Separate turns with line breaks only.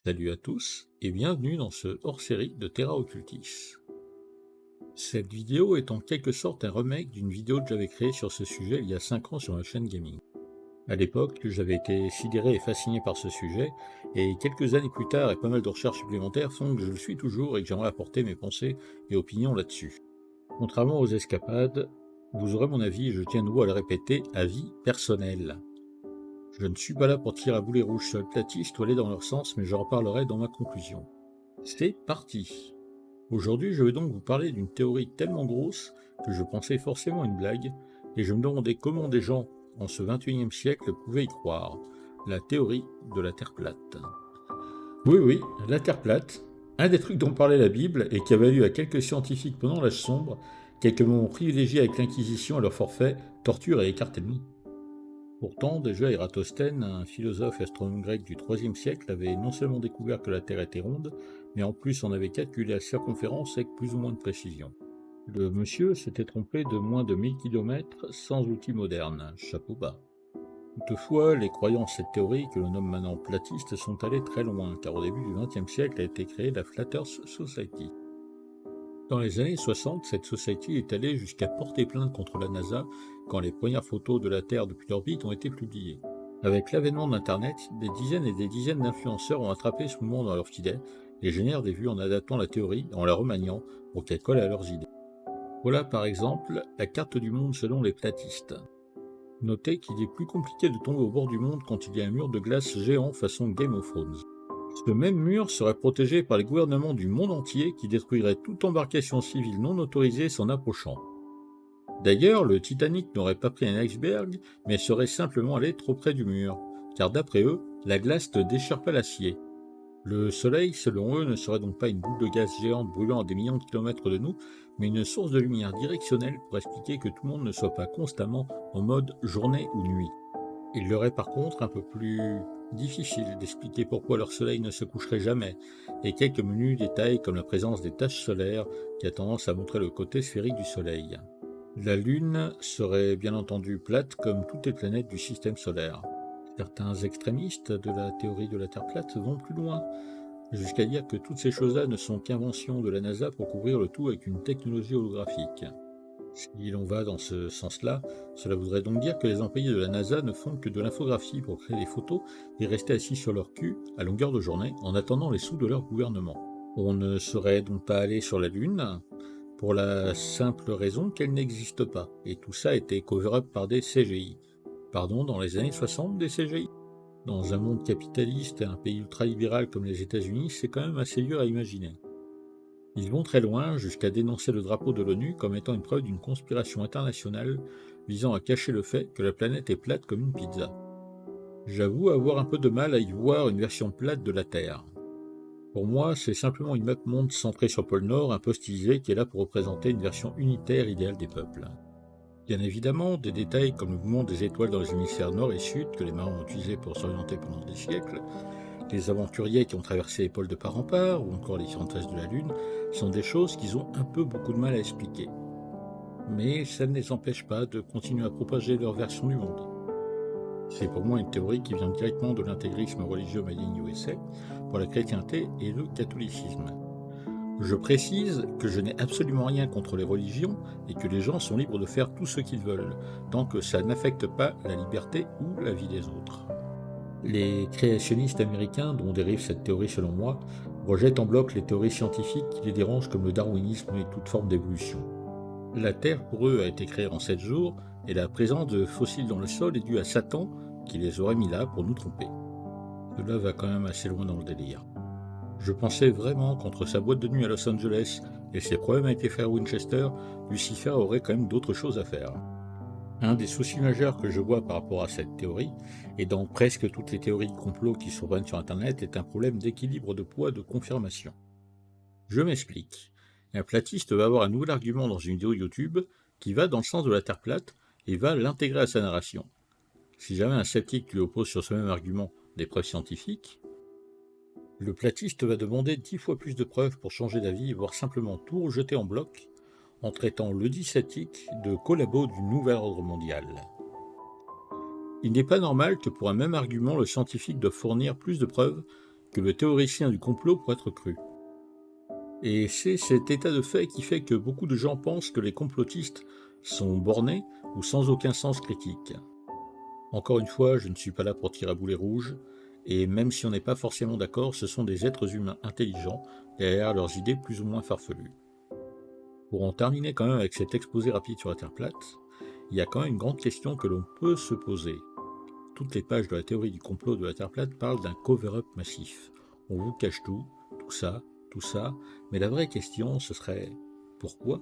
Salut à tous et bienvenue dans ce hors-série de Terra Occultis. Cette vidéo est en quelque sorte un remake d'une vidéo que j'avais créée sur ce sujet il y a 5 ans sur ma chaîne gaming. À l'époque, j'avais été sidéré et fasciné par ce sujet, et quelques années plus tard et pas mal de recherches supplémentaires font que je le suis toujours et que j'aimerais apporter mes pensées et opinions là-dessus. Contrairement aux escapades, vous aurez mon avis et je tiens de nouveau à le répéter, avis personnel. Je ne suis pas là pour tirer à boulet rouges sur les platistes ou aller dans leur sens, mais j'en reparlerai dans ma conclusion. C'est parti. Aujourd'hui, je vais donc vous parler d'une théorie tellement grosse que je pensais forcément une blague, et je me demandais comment des gens, en ce 21e siècle, pouvaient y croire. La théorie de la Terre plate. Oui, oui, la Terre plate, un des trucs dont parlait la Bible et qui a valu à quelques scientifiques pendant l'âge sombre quelques moments privilégiés avec l'Inquisition à leur forfait, torture et écartèlement. Pourtant, déjà Ératosthène, un philosophe et astronome grec du IIIe siècle, avait non seulement découvert que la Terre était ronde, mais en plus on avait calculé la circonférence avec plus ou moins de précision. Le monsieur s'était trompé de moins de 1000 km sans outils modernes, chapeau bas. Toutefois, les croyants à cette théorie, que l'on nomme maintenant platiste, sont allés très loin, car au début du XXe siècle a été créée la Flat Earth Society. Dans les années 60, cette society est allée jusqu'à porter plainte contre la NASA quand les premières photos de la Terre depuis l'orbite ont été publiées. Avec l'avènement d'Internet, des dizaines et des dizaines d'influenceurs ont attrapé ce mouvement dans leur filet et génèrent des vues en adaptant la théorie et en la remaniant pour qu'elle colle à leurs idées. Voilà par exemple la carte du monde selon les platistes. Notez qu'il est plus compliqué de tomber au bord du monde quand il y a un mur de glace géant façon Game of Thrones. Ce même mur serait protégé par les gouvernements du monde entier qui détruiraient toute embarcation civile non autorisée s'en approchant. D'ailleurs, le Titanic n'aurait pas pris un iceberg, mais serait simplement allé trop près du mur, car d'après eux, la glace ne déchire pas l'acier. Le Soleil, selon eux, ne serait donc pas une boule de gaz géante brûlant à des millions de kilomètres de nous, mais une source de lumière directionnelle pour expliquer que tout le monde ne soit pas constamment en mode journée ou nuit. Il leur est par contre un peu plus difficile d'expliquer pourquoi leur soleil ne se coucherait jamais, et quelques menus détails comme la présence des taches solaires qui a tendance à montrer le côté sphérique du soleil. La Lune serait bien entendu plate comme toutes les planètes du système solaire. Certains extrémistes de la théorie de la Terre plate vont plus loin, jusqu'à dire que toutes ces choses-là ne sont qu'inventions de la NASA pour couvrir le tout avec une technologie holographique. Si l'on va dans ce sens-là, cela voudrait donc dire que les employés de la NASA ne font que de l'infographie pour créer des photos et rester assis sur leur cul à longueur de journée en attendant les sous de leur gouvernement. On ne serait donc pas allé sur la Lune pour la simple raison qu'elle n'existe pas, et tout ça a été cover-up par des CGI. Pardon, dans les années 60, des CGI. Dans un monde capitaliste et un pays ultralibéral comme les États-Unis, c'est quand même assez dur à imaginer. Ils vont très loin, jusqu'à dénoncer le drapeau de l'ONU comme étant une preuve d'une conspiration internationale visant à cacher le fait que la planète est plate comme une pizza. J'avoue avoir un peu de mal à y voir une version plate de la Terre. Pour moi, c'est simplement une map monde centrée sur le pôle Nord, un peu stylisée, qui est là pour représenter une version unitaire idéale des peuples. Bien évidemment, des détails comme le mouvement des étoiles dans les hémisphères nord et sud que les marins ont utilisé pour s'orienter pendant des siècles, les aventuriers qui ont traversé les pôles de part en part, ou encore les différentes phases de la Lune, sont des choses qu'ils ont un peu beaucoup de mal à expliquer. Mais ça ne les empêche pas de continuer à propager leur version du monde. C'est pour moi une théorie qui vient directement de l'intégrisme religieux made in USA pour la chrétienté et le catholicisme. Je précise que je n'ai absolument rien contre les religions et que les gens sont libres de faire tout ce qu'ils veulent, tant que ça n'affecte pas la liberté ou la vie des autres. Les créationnistes américains, dont dérive cette théorie selon moi, rejettent en bloc les théories scientifiques qui les dérangent comme le darwinisme et toute forme d'évolution. La Terre pour eux a été créée en 7 jours et la présence de fossiles dans le sol est due à Satan qui les aurait mis là pour nous tromper. Cela va quand même assez loin dans le délire. Je pensais vraiment qu'entre sa boîte de nuit à Los Angeles et ses problèmes avec les frères Winchester, Lucifer aurait quand même d'autres choses à faire. Un des soucis majeurs que je vois par rapport à cette théorie, et dans presque toutes les théories de complot qui surviennent sur Internet, est un problème d'équilibre de poids de confirmation. Je m'explique. Un platiste va avoir un nouvel argument dans une vidéo YouTube qui va dans le sens de la Terre plate et va l'intégrer à sa narration. Si jamais un sceptique lui oppose sur ce même argument des preuves scientifiques, le platiste va demander 10 fois plus de preuves pour changer d'avis, voire simplement tout rejeter en bloc, en traitant le dit sceptique de collabo du nouvel ordre mondial. Il n'est pas normal que pour un même argument, le scientifique doive fournir plus de preuves que le théoricien du complot pourrait être cru. Et c'est cet état de fait qui fait que beaucoup de gens pensent que les complotistes sont bornés ou sans aucun sens critique. Encore une fois, je ne suis pas là pour tirer à boulet rouge, et même si on n'est pas forcément d'accord, ce sont des êtres humains intelligents derrière leurs idées plus ou moins farfelues. Pour en terminer quand même avec cet exposé rapide sur la Terre plate, il y a quand même une grande question que l'on peut se poser. Toutes les pages de la théorie du complot de la Terre plate parlent d'un cover-up massif. On vous cache tout ça, mais la vraie question ce serait pourquoi ?